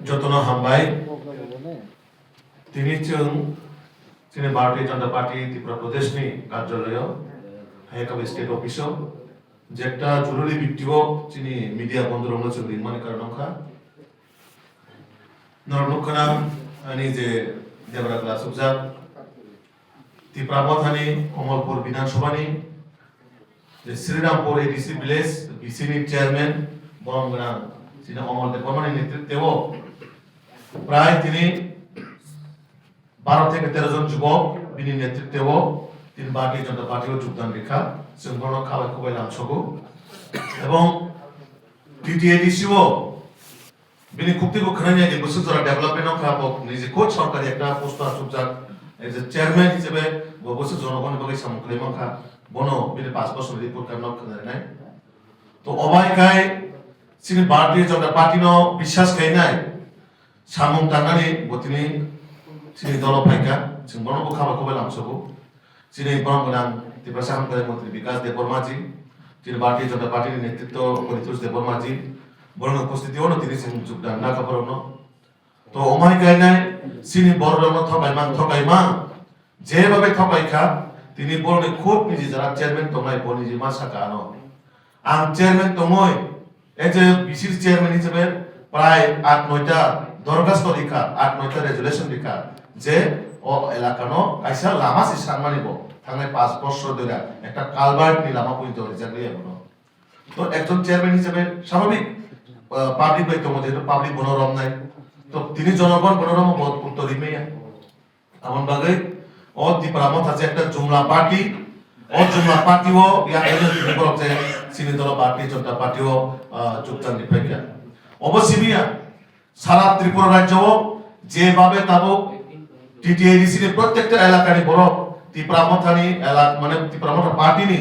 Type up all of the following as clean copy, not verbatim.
যতন হামবাই তিনি তিনি भारतीय जनता पार्टी त्रिपुरा प्रदेशनि कार्यालय हायकाब स्टेट अफिस जेटा जुरुली बिट्टिबो चिनि मीडिया बंधुरंनो जों रिंमानि कारनखा नरनुखना अनि जे देवरा क्लास उबजा त्रिपुरा मथानि कमलपुर विधानसभानि जे श्रीरामपुर एडीसी विलेज बीसीनि चेयरमैन बरंगना चिनि अमल देवबर्मानि नेतृत्वेव प्राय তিনি 12 থেকে 13 জন যুবক বিনি নেতৃত্বেও তিনি ভারতীয় জনতা পার্টিও যোগদান রেখা সম্পূর্ণ খাবার খুবই লামছগো এবং টিটিএডিসিও বিনি খুবটিবো খানানি যে বসুতরা ডেভেলপমেন্ট খাবো নিজে কোচ সরকারি একটা পোস্ট আসুকজাক এজ এ চেয়ারম্যান হিসেবে বসু জনগণের বাকি সামগ্রীমাখা বনো বিনি 5 বছর রিপোর্ট কারণ খানাই তো অবাইকায় চিনি ভারতীয় জনতা পার্টিনো বিশ্বাস খাইনাই সামুং টাঙ্গানি বতিনি চিনি দল ফাইকা जों बरंबो खाबाखौबो लामसगौ चिनि बरंगनां त्रिपुरा साहामकारि मन्त्री विकास देबबर्माजी चिनि भारतीय जनता पार्टीनि नेतृत्व परितोष देबबर्माजी बरंग उपस्थितियावनो তিনি যোগদান না খাবারনো তো অমাই গায়নাই চিনি বররনো থকাইমা যেভাবে থকাইখা তিনি বরনে খুব নিজে যারা চেয়ারম্যান তমাই বনি যে মাসাকানো আং চেয়ারম্যান তমই এই যে বিসির চেয়ারম্যান হিসেবে প্রায় 8-9টা দরখাস্ত লেখা 8-9টা রেজুলেশন লেখা যে ও এলাকানো কাইসা লামা সিস্টার মানিব থাঙ্গাই 5 বছর ধরে একটা কালভার্ট নি লামা পর্যন্ত রিজার্ভ এখনো তো একজন চেয়ারম্যান হিসেবে স্বাভাবিক পাবলিক বাই তো যেহেতু পাবলিক মনোরম নাই তো তিনি জনগণ মনোরম বহুত উত্তর ইমেয়া আমন বাগে ও ত্রিপুরা আছে একটা জুমলা পার্টি ও জুমলা পার্টিও ইয়া এজন তিনি বলক যে সিনি দল ভারতীয় জনতা পার্টিও যোগদান দিপাইয়া অবশ্যই সারা ত্রিপুরা রাজ্যও যেভাবে তাবো টিটিএডিসি প্রত্যেকটা এলাকারই বড় ত্রিপুরা মথানি এলাকা মানে ত্রিপুরা মথা পার্টিনি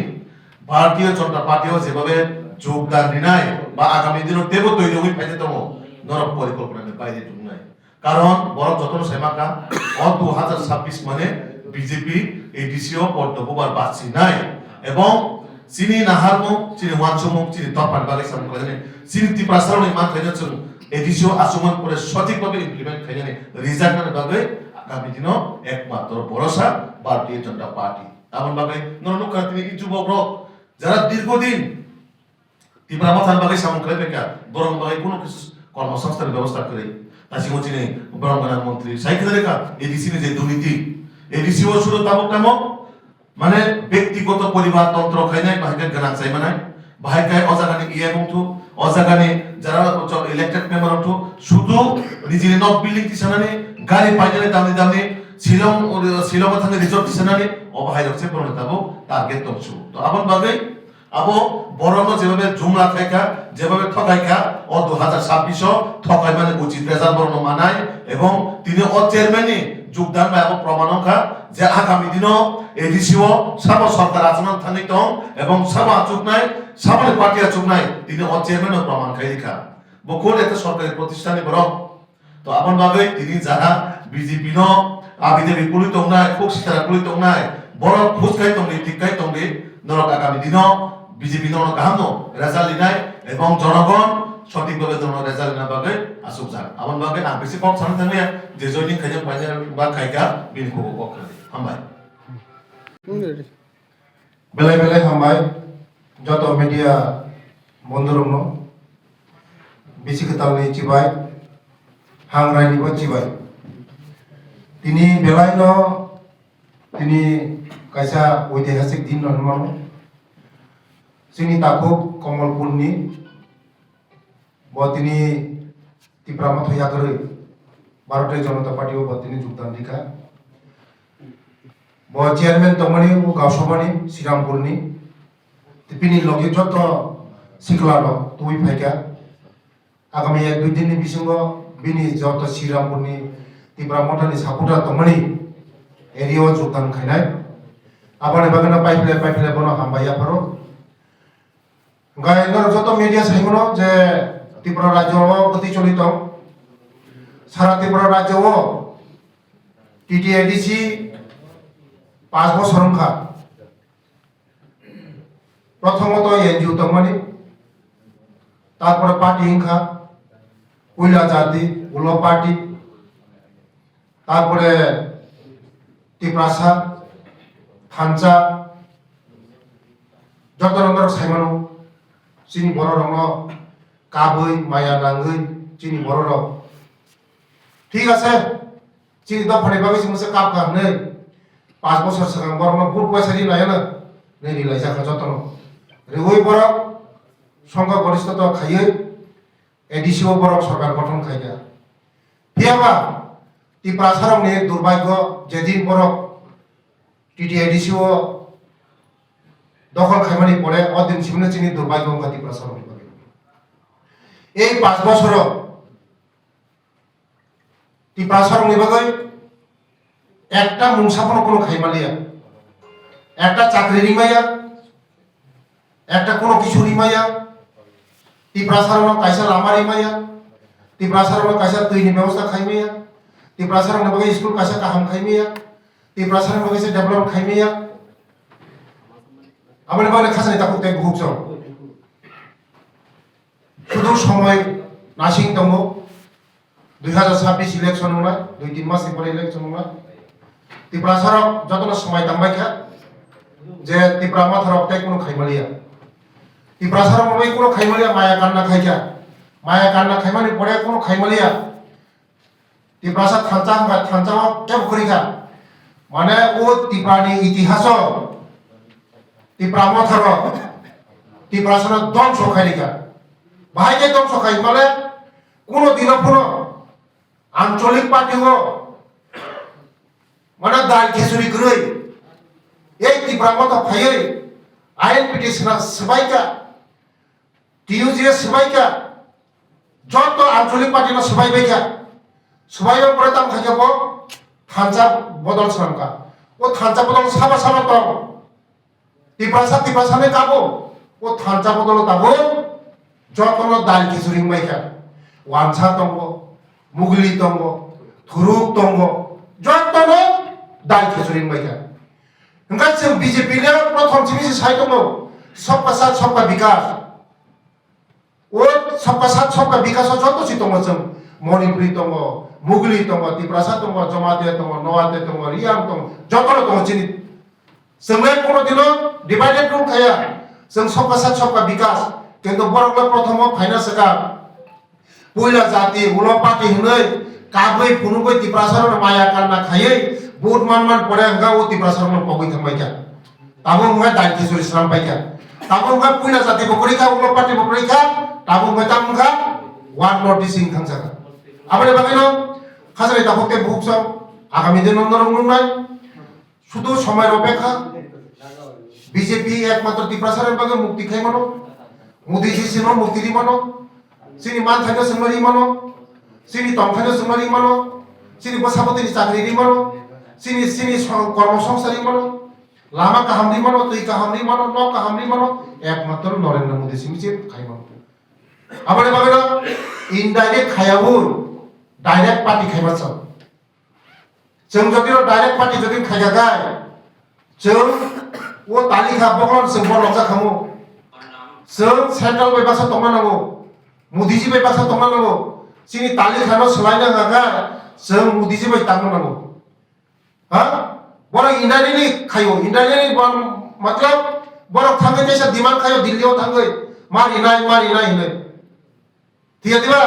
ভারতীয় জনতা পার্টিও যেভাবে যোগদান দিনাই বা আগামী দিনে দেব তৈরি হই পাইতে তম নরক পরিকল্পনা বাইরে নাই কারণ বড় যতন সেমাকা অ 2026 মানে বিজেপি এডিসিও পদ্মবার বাসি নাই এবং চিনি নাহারমু চিনি ওয়ানসমু চিনি তপান বাগে সামনে চিনি ত্রিপুরা সারণি মান খাইনাছুন এডিসিও আসুমান করে সঠিকভাবে ইমপ্লিমেন্ট খাইনানি রিজাল্টের বাগে আগামী দিনও একমাত্র ভরসা ভারতীয় জনতা পার্টি এমন ভাবে নরনুকা তিনি যুবক যারা দীর্ঘদিন ত্রিপুরা মাথার বাগে সামন করে বেকা বরং বাগে কোনো কিছু কর্মসংস্থানের ব্যবস্থা করে তাছি মচিনে বরংগনা মন্ত্রী সাইকেল রেখা এডিসি যে দুর্নীতি এডিসিও শুরু তাবক নামক মানে ব্যক্তিগত পরিবার তন্ত্র খাইনাই বাহিকা গানা চাই মানে বাহিকায় অজাগানি ইয়ে বংথু অজাগানি যারা ইলেক্টেড মেম্বার অথ শুধু নিজের নক বিল্ডিং তিসানানি গাড়ি পাইনানি দামনি শিলং থাঙ্গে রিসর্ট তিসানানি অবাহাই রচ্ছে প্রণতাবো টার্গেট তমছু তো আপন বাগে আবো বরনো যেভাবে জুমলা খাইকা যেভাবে ঠকাইকা ও 2026 ঠকাই মানে উচিত রেজাল্ট বরনো মানায় এবং তিনি ও চেয়ারম্যানই যোগদান বা এবং প্রমাণকা যে আগামী দিনও এডিসিও সাব সরকার আচরণ থানি দং এবং সাব আচুক নাই সামনে পার্টি আচুক নাই তিনি ও চেয়ারম্যানও প্রমাণ খাইকা বকুল একটা সরকারি প্রতিষ্ঠানে বরং তো আপন ভাবে তিনি যারা বিজেপি ন আবিদে বিপুলিত নাই খুব সিতারা পুলিত নাই বড় ফুসকাই তংনি ঠিককাই তংনি নরক আগামী দিনও বিজেপি নরক গাহাম রেজাল্ট লিনাই এবং জনগণ সঠিকভাবে জনগণ রেজাল্ট লিনা বাগে আসুক যাক আপন ভাবে আ বেশি কম সামনে থাকলে যে জয়নিং খাইজা পাইজা বা খাইকা বিন খুব পক্ষে হামবাই বেলায় বেলায় হামবাই যত মিডিয়া বন্ধুরম বেশি খেতালনি চিবাই হাংরাইনিবো চিবাই তিনি বেলায় ন তিনি কাইসা ঐতিহাসিক দিন নরমান जोंनि दाखुब कमलपुरनि তিনি ত্রিপুরা মথয়া করে ভারতীয় জনতা পার্টি ও তিনি যোগদান দিখা চেয়ারম্যান তমনি ও গাঁওসভানি শ্রীরামপুরনি তিনি লগে যত সিকলা দं তুই ফাইকা আগামী 1-2 দিনनि বিসঙ্গ বিনি যত শ্রীরামপুরনি ত্রিপুরা মথানি সাপুটা তমনি এরিয়াও যোগদান খাইনাই আবানে বাগানা পাইফলে বনো হামবাইয়া পারো গায়নের যত মিডিয়া সাইমনো যে ত্রিপুরা রাজ্য গতি চলিত সারা ত্রিপুরা রাজ্য টিটিএডিসি 5 বছর সংখ্যা প্রথমত এনজিও তমনি তারপরে পার্টি হিংসা কয়লা জাতি উলো পার্টি তারপরে টিপ্রাসা থানচা যত রকমের সাইমানো চিনি বড় রঙ কাবই মায়া নাঙ্গই চিনি বড় রঙ ঠিক আছে চিনি দফানি বাকি সিমসে কাপ কাপ নেই 5 বছর সিগাং বরং বহুত পয়সা রি নাই না নেই রিলাই জাখা যতন রেগুই বরং সংখ্যা গরিষ্ঠতা খাইয়ে এডিসিও বরং সরকার গঠন খাইয়া ফিয়াবা টিপ্রাসারং নে দুর্ভাগ্য যেদিন বরং টিটি এডিসিও দখল খাইমানি পরে অদিন সিমনে চিনি দুর্ভাগ্য অঙ্কা টিপ্রাসারং এই 5 বছর টিপ্রাসারং নিবাগৈ একটা মুংসাপন কোনো খাইমালিয়া একটা চাকরি রিমাইয়া একটা কোনো কিছু রিমাইয়া টিপ্রাসারং কাইসা লামা রিমাইয়া টিপ্রাসারং কাইসা তৈনি ব্যবস্থা খাইমাইয়া টিপ্রাসারং নিবাগৈ স্কুল কাইসা কাহাম খাইমাইয়া টিপ্রাসারং কাইসা ডেভেলপ খাইমাইয়া আমাদের বাংলা খাসানি তাকুতে ভুগছ শুধু সময় নাসিং দङ 2026 ইলেকশন নয় 2-3 মাস পরে ইলেকশন নয় ত্রিপুরাসারক যতন সময় দামবাইখা যে ত্রিপুরা মাথারক তাই কোনো খাইমালিয়া ত্রিপুরাসারক নয় কোনো খাইমালিয়া মায়া কান্না খাইমানি পরে কোনো খাইমালিয়া ত্রিপুরাসা থানচা কেব করিখা মানে ও ত্রিপুরানি ইতিহাস ত্রিপুরা মাথারক ত্রিপুরাসারক ধ্বংস খাইলিখা বাহাইকে ধ্বংস খাই মানে কোনো দিন কোনো আঞ্চলিক পার্টি মানে দাল খেসুরি গ্রই এই ত্রিপুরা মতো ফাইয়ে আইন পিটিশন সবাইকা টিউজিএ সবাইকা যত আঞ্চলিক পার্টি না সবাই বাইকা সবাই পরে তাম খাইব থানচা বদল সামকা ও থানচা বদল সাবা সাবা দং ত্রিপুরা নে কাবো ও থানচা বদল দাবো যত দাল খেসুরি বাইকা ওয়ানসা দङ মুগলি দङ থুরুক দङ যত दाल खेचुरी मैका ओंखाय जों बीजेपी ने प्रथम सिमिसि साइ दङ सबका साथ सबका विकास ओ सबका साथ सबका विकास जतो सि दङ जों मणिपुरी दङ मुगली दङ टिप्रासा दङ जमाते दङ नवाते दङ रियां दङ जतो दङ चिनि जोंले कोनो दिनो डिवाइडेड रुल खाया जों सबका साथ सबका विकास किन्तु बरंला प्रथम फाइनान्स का पहिला जाति उलो पार्टी हनै काबै फुनुबै टिप्रासार माया कान्ना खायै बहुत मान पड़े हंगा वो टिप्रासार में पगई थम बैठा ताबो हंगा दाल किशोर इस्लाम बैठा ताबो हंगा पुइला जाति बकरी का उलो पार्टी बकरी का ताबो हंगा ताम हंगा वन नोटिस इन खांसा का आबरे बागैनो खासरे दाखोते बुकस आगामी दिन नंदन शुद्ध समय अपेक्षा बीजेपी एकमात्र टिप्रासार बागे मुक्ति खाई मानो मोदी जी सिनो मुक्ति दी मानो सिनी मान थानो संगरी मानो सिनी तंखानो संगरी मानो सिनी बसापति चाकरी दी मानो सिनी কর্মসংস্থানী মানো লামা কাহামরি মানো তুই কাহামরি মানো ন কাহামরি মানো একমাত্র নরেন্দ্র মোদী সিমিছে খাই মানো আমাদের বাগেরা ইনডাইরেক্ট খায়াবো ডাইরেক্ট পার্টি খাইমাছ जों যদি ডাইরেক্ট পার্টি যদি খাইয়া গায় जों ও তালিকা বগন जों বলক जाखामो जों सेन्ट्रेल बेबासा दंनांगौ मोदीजी बेबासा दंनांगौ सिनि तालिकानो सोलायनो हागा जों मोदीजी बाय दांनांगौ हाँ बड़ा इंडियन खायो इंडियन मतलब बड़ा थांगे जैसा दिमाग खायो दिल्ली में थांगे मारी ना इन्हें ठीक है दिवा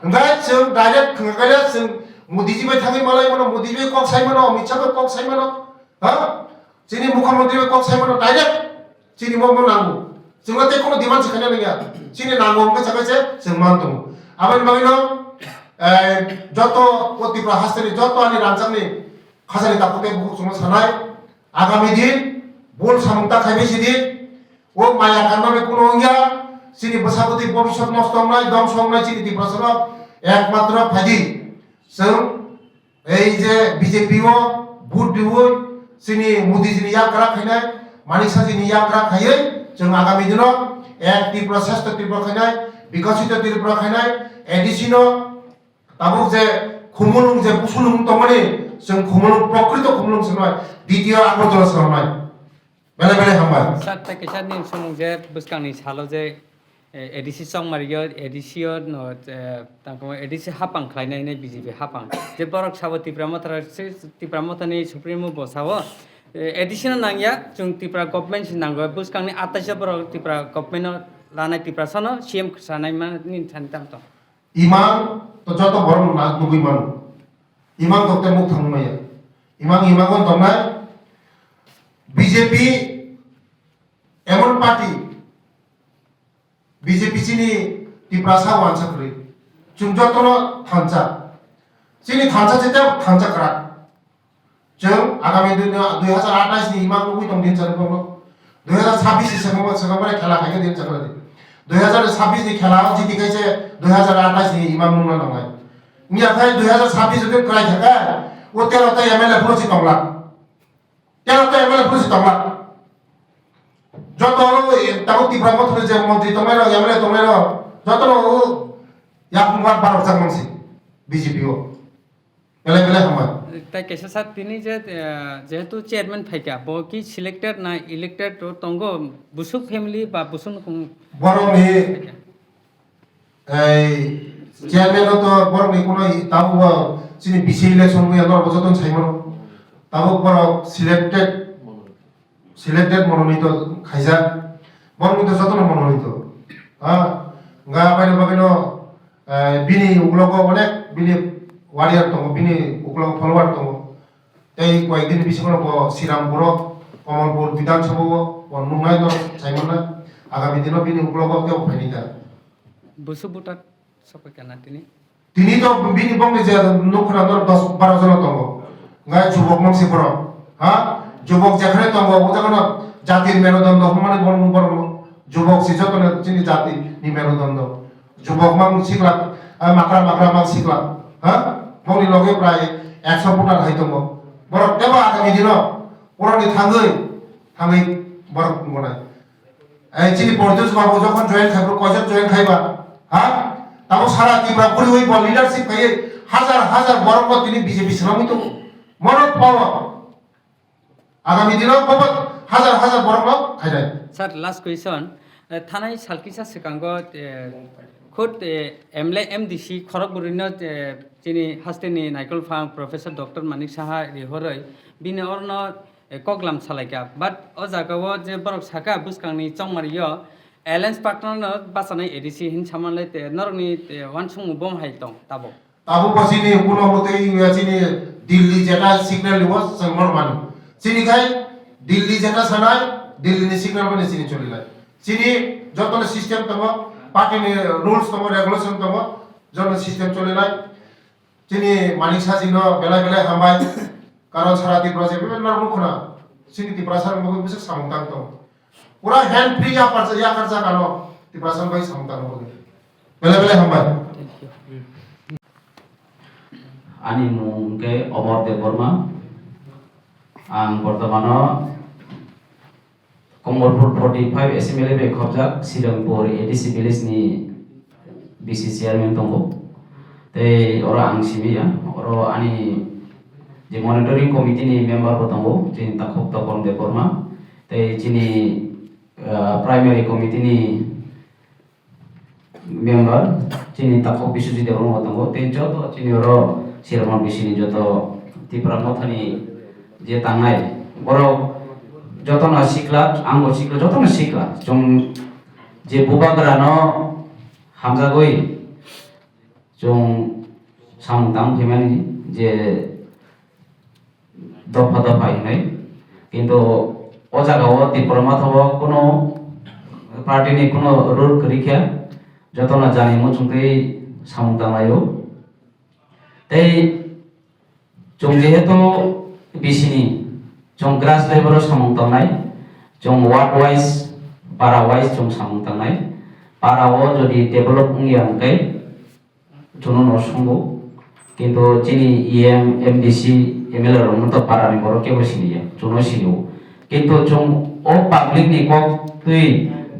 enggak जों डायरेक्ट खंगाया जों मोदी जी में थांगे मालाय मनो मोदी जी कौन साइ मनो अमित शाह कौन साइ मनो हाँ चीनी मुख्यमंत्री में कौन साइ मनो डायरेक्ट चीनी मो नांगौ जों लाते कोनो डिमांड सिखाना नङा चीनी नांगौ होनबा साकासे जों मान दङ आबाद बागैनो जत प्रतिप्रा हास्टेनि जत आनि रांचांनि खासानि दाखोते बुकसुमा सानाय आगामी दिन बोल सामंता खाइबेसि दिन वो माया कान्नाबे कोनो अंगिया सिनि बसापति भविष्यत नष्ट होनाय ध्वंस होनाय सिनि टिप्रासार एकमात्र फायदि जों এই যে বিজেপি ও ভোট দিও সিনি মোদিজিনি ইয়াকরা খাইনাय মানিক সাজিনি ইয়াকरा खायै जों आगामी दिनाव एक ত্রিপুরা শ্রেষ্ঠ ত্রিপুরা খাইनाय বিকশিত ত্রিপুরা खाइनाय एडिसिनो ताबुक जे खुमुलुं जे बुसुलुं तमनि जों खुमुलुं प्रकृत खुमुलुं सनाय द्वितीय आगरतला सनाय बेले बेले हामबाय सात पैकेट नि समाव जे बुसकांनि सालाव जे एडिसि चंमारियो एडिसियो न तांको एडिसि हापां खालायनाय बिजेपि हापां जे बरक साबो तिप्रा मथानि सुप्रिमो बसावो एडिसिनो नांगिया जों तिप्रा गभर्नमेन्ट नांगो बुसकांनि 28 बरक तिप्रा गभर्नमेन्ट लानाय तिप्रा सनो सीएम सानाय मानि सानताम तो ইমাং তো যত বড় না নুবই মান ইমাং তক্তে মুখ থাংমায়া ইমাং তমনায় বিজেপি এমন পার্টি বিজেপি চিনি টিপ্রাসা ওয়ানসাকরি जों যতন থানচা চিনি থানচা যেটা থানচা করা जों আগামী 2028 नि ইমাং নুবই তং দিন চালু করব 2026 সেগমরে খেলা খাইকে দিন চালু করে 2026 ni খেলা জিতি গেছে 2028 ni ইমাম নুনা নয় নিয়া ভাই 2026 যদি ক্রাই থাকে ও 13টা এমএলএ পুরোছি তংলা 13টা এমএলএ পুরোছি তংলা যত তাও তিব্রা মথরে যে মন্ত্রী তোমের এমএলএ তোমের যত ইয়াকুমার 12 জন মন্ত্রী বিজেপিও এলে হামায় তাই কেসা সাত তিনি যে যেহেতু চেয়ারম্যান ফাইকা বকি সিলেক্টেড না ইলেক্টেড তো তঙ্গ বুসুক ফ্যামিলি বা বুসুন বরংনি এই চেয়ারম্যান তো বরংনি কোন তাও চিনি বিসি ইলেকশন এ নরবজতন ছাইমন তাও বড় সিলেক্টেড মনোনীত খাইজা বরংনি তো যতন মনোনীত হ্যাঁ গা বাইরে বাগিনো বিনি উগলক অনেক বিনি ওয়ারিয়ার দङ বিনি উগলক ফলোয়ার দङ এই কয়েকদিন বিসিমন শ্রীরামপুর কমলপুর বিধানসভা নুনাই ছাইমন না আগামী দিনও বিনি উগলক কেউ ফাইনিকা বুসু বুটাত সবাই কেনা তিনি তো বিনি বংনি যে নখরা 10-12 জন দङ গায় যুবক মানসিফোর হ্যাঁ যুবক যেখানে দङ ওখানে জাতির মেরুদণ্ড মানে বড় যুবক সিজতন চিনি জাতি নি মেরুদণ্ড যুবক মান সিকলা মাকড়া মান সিকলা হ্যাঁ বংনি লগে প্রায় 100 ফুটার হাই দङ বড় দেবা আগামী দিনও ওরনি থাঙ্গই বড় গনায় এই চিনি পরিদোষ বাবু যখন জয়েন খাইব কয়জন জয়েন খাইবা হ্যাঁ তাও সারা ত্রিপুরা পুরি হইব লিডারশিপ খাইয়ে হাজার বরং তিনি বিজেপি শ্রমিত মনত পাওয়া আগামী দিনও বহুত হাজার বরং খাইরাই স্যার লাস্ট কুয়েশন থানায় সালকিসা সিকাঙ্গ খুদ এমএলএ এমডিসি খড়গপুরিন যিনি হাস্তেনি নাইকল ফাং প্রফেসর ডক্টর মানিক সাহা রিহরই বিনে অর্ণ কগলাম সালাইকা বাট ও জায়গাও যে বরক সাকা বুসকাংনি চংমারিयो এলায়েন্স পার্টনার বাসানাই এডিসি হিন সামানলাই নরনি ওয়ান সং বম হাই দं তাবো পছিনি কোনো মতেই চিনি দিল্লি যেটা সিগন্যাল লিব সংমর মান চিনি খাই দিল্লি যেটা সানাই দিল্লি নি সিগন্যাল মানে চিনি চলিলাই চিনি যতন সিস্টেম দङ পার্টি নি রুলস দङ রেগুলেশন দङ যত সিস্টেম চলিলাই চিনি মানিক সাজিনো বেলা হামবাই কারণ সারা ত্রিপুরা যে বিভিন্ন রকম চিনি ত্রিপুরা সার মগৈ বিশেষ সামতাং দङ পুরা হ্যান্ড ফ্রি या खर्चा कानो ত্রিপুরা সার বাই সামতাং মগৈ বেলা হামবাই Ani mungke Omar Deborma ang Bortomano Komorpur 45 SMLA be khobjak Sirampur ADC village ni BC chairman tongo te ora ang sibi ya oro ani je monitoring committee ni member tongo jin takhok topon Deborma te jini primary committee ni member jini takhok bisuji Deborma tongo te joto jini oro Siraman bisini joto Tripura মথানি যে তাঙ্গাই বড় যত না শিখলা আঙ্গ শিখলা যত না শিখলা জং যে বুবাগ্রানো হামজাগই জং সামতাম ফেমানি যে দফা নাই কিন্তু ও জায়গাও ত্রিপুরা মাথাও কোনো পার্টিনি কোনো রুল করিখা যত না জানি মুচুংতেই সামতামায়ও তাই जों जेहेतु बिसिनि जों ग्रास लेभेलाव सामंतांनाय जों वार्ड वाइज पारा वाइज जों सामंतांनाय पाराव जदि डेभेलप उंगियांकै जों नसंगो किन्तु जिनि इएम एमडीसी एमएलए रंनो तो पारानि बर केबो सिनिया जों सिनियो किन्तु जों ओ पब्लिक नि कक तुइ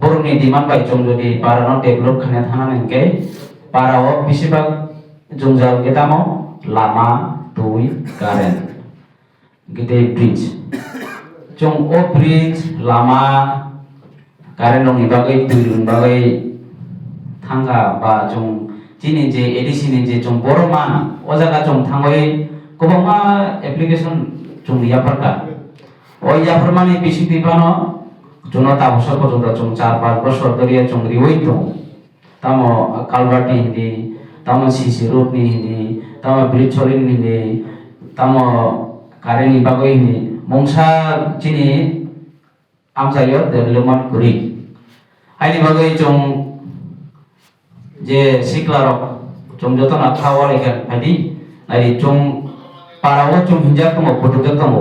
बरनि डिमान्ड बाय जों जदि पारानो डेभेलप खाने थानानैकै पाराव बिसिबाग जों जालगे दामाव Lama Tui Karen Gede Bridge Jong O Bridge Lama Karen dong ibagai Tui bagai থাঙ্গা বা जों চিনি যে এডিসিনি যে जों বড়মা ও জায়গা जों থাঙ্গই গোबांमा এপ্লিকেশন जों ইয়াফারকা ওই ইয়াফারমানি বিসিতি বানো जों তা বছর পর্যন্ত जों 4-5 বছর ধরে जों রিওই দं তামো কালভার্টি হিন্দি তামো সিসি রোডনি হিন্দি তামো ব্রিজ ছরিনি হিন্দি তামো কারেন্টনি বাগৈ হিন্দি মংসা চিনি আমসাইयो डेभलपमेंट करि हाइनि बागै जों जे सिक्लारक जों जतना खावा लेखा फाइदि नारि जों पाराव जों हिनजाक दङ फटोजक दङ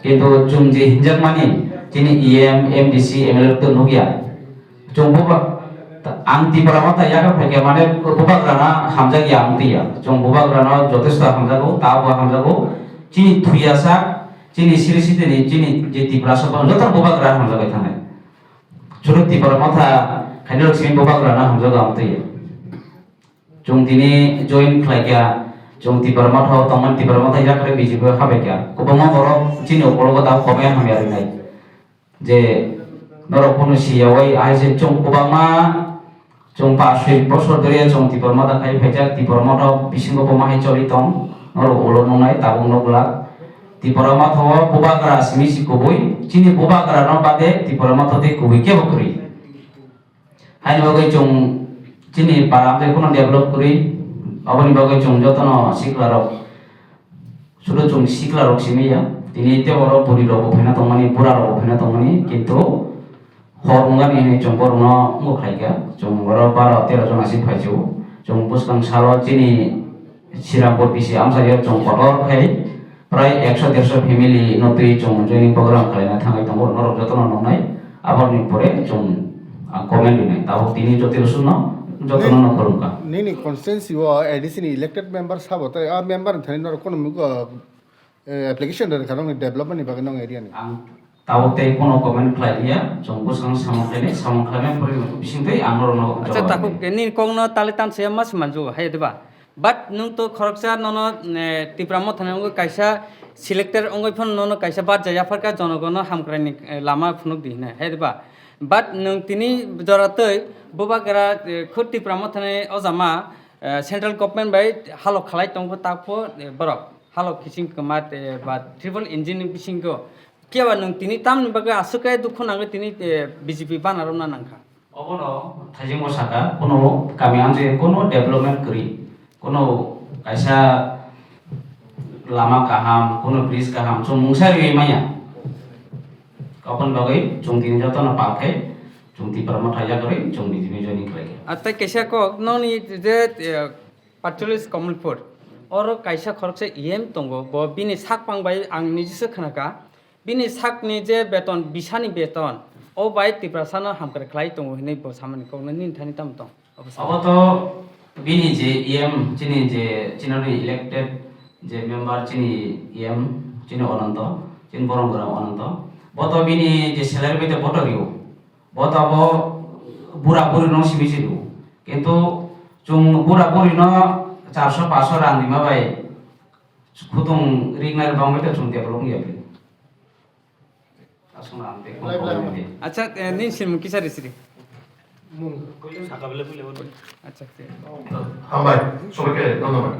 किन्तु जों जे हिनजाक मानि जिनि इएम एमडीसी एमएलए तो नुगिया जों बबा आं तिपरा माता यागा फाइके माने बबा ग्राना हामजागि आंतिया जों बबा ग्राना जथेष्ट हामजागो ताबो हामजागो जिनि थुयासा जिनि सिरिसितेनि जिनि जे तिपरा सब जतन बबा ग्राना हामजाबाय थानाय छोटो तिपरा माथा खाइनो सिम बबा ग्राना हामजागो आंतिया जों दिनै जइन खालायगा जों तिपरा माथा तमन तिपरा माथा याकरे बिजिबो हाबायगा गोबां बर' जिनि अकलगो दा खमे हामियारिनाय जे नरकनु सियावै आइजे जों गोबांमा जों 5 বছর ধরে जों तिपरा माथा खाइ फाइजा तिपरा माथा बिसिंगो बमाहाय चलितं नर ओलो नंनाय ताबुं नगला तिपरा माथा बबाग्रा सिमिसि कबुय जिनि बबाग्रा न बादे तिपरा माथा दे कबुय के बकरि हाइनि बागै जों जिनि पारामजे कोनो डेभलप करि अबनि बागै जों जतन सिक्लारक सुरु जों सिक्लारक सिमिया दिनै तेवर बुरि रब फैना तंमानि बुरा रब फैना तंमानि किन्तु हरंगानि नि जों बरनो मुखाइगा जों बर 12-13 जन आसि फाइजो जों बुसकां सारो जिनि सिरापुर बिसि आमसायो जों पटर खाइ प्राय 100-150 फेमिली नतुइ जों जइनिं प्रग्राम खालायना थांगाय दङ नरक जतन नंनाय आबारनि परे जों कमेन्ट दिनाय ताबो तिनि जतिरसुन जतन न करुका नहीं कॉन्स्टिट्यूंसी वो एडिशन इलेक्टेड मेंबर सब होता है आ मेंबर थाने नर कोनो मुको एप्लीकेशन दर खानो डेवलपमेंट नि बागै नंग एरिया नि आं ताबो ते कोनो कमेन्ट खालायलिया जों बुसकां सामखायनाय परे बिसिंथै आंर न আচ্ছা তাকো কেনি কংনো তালে তানছে মাস মানজু হাই দেবা বাট নং তো খরকসা নন টিপ্রামো থানাঙ্গ কাইসা সিলেক্টেড অঙ্গই ফোন নন কাইসা বাদ জায়া ফারকা জনগণ হামক্রাইনি লামা ফুনুক দিনা হাই দেবা বাট নং তিনি জরাতৈ ববাগরা খুদ টিপ্রামো থানায় অজামা সেন্ট্রাল গভর্নমেন্ট বাই হালক খালাই তংগো তাকো বরক হালক কিসিং কমাত বা ট্রিপল ইঞ্জিন বিসিংগো কেবা নং তিনি তাম বাগै আসুকাय দুখ নাগে তিনি বিজেপি বানারো না নাংখা अबनो थाइजिं मसाका कोनो गामियाव जे कोनो डेभलपमेंट करि कोनो कायसा लामा गाहाम कोनो ब्रिज गाहाम जों मुंसारि माया अपन बागै जों दिन जतन पाखे जों तिपरा माथाया करे जों बिजिबि जनि खालाय আচ্ছা কেসা কক ননি যে 45 কমলপুর और कायसा खरकसे इएम तंगो ब बिनि साक पांबाय आं निजिसो खोनाका बिनि साकनि जे बेतन बिसानि बेतन ओ बाय तिप्रासानो हामकर खलाय तंगो हिनै ब सामानि कौनो निनथानि ताम दं अब तो बिनि जे इएम चिनि जे चिनानि इलेक्टेड जे मेम्बर चिनि इएम चिनि अनन्त चिनि बरंगरा अनन्त बत बिनि जे सेलारि बेते बटरियो बत अब बुरा बुरि न सिमिसिदु किन्तु जों बुरा बुरि न 400-500 रां दिमा बाय खुदुं रिगनार बांबाय जों डेभलप गैयाबे आसना आंते আচ্ছা নিন সিলমু কিসারি সিরি আচ্ছা হামবাই সবাইকে ধন্যবাদ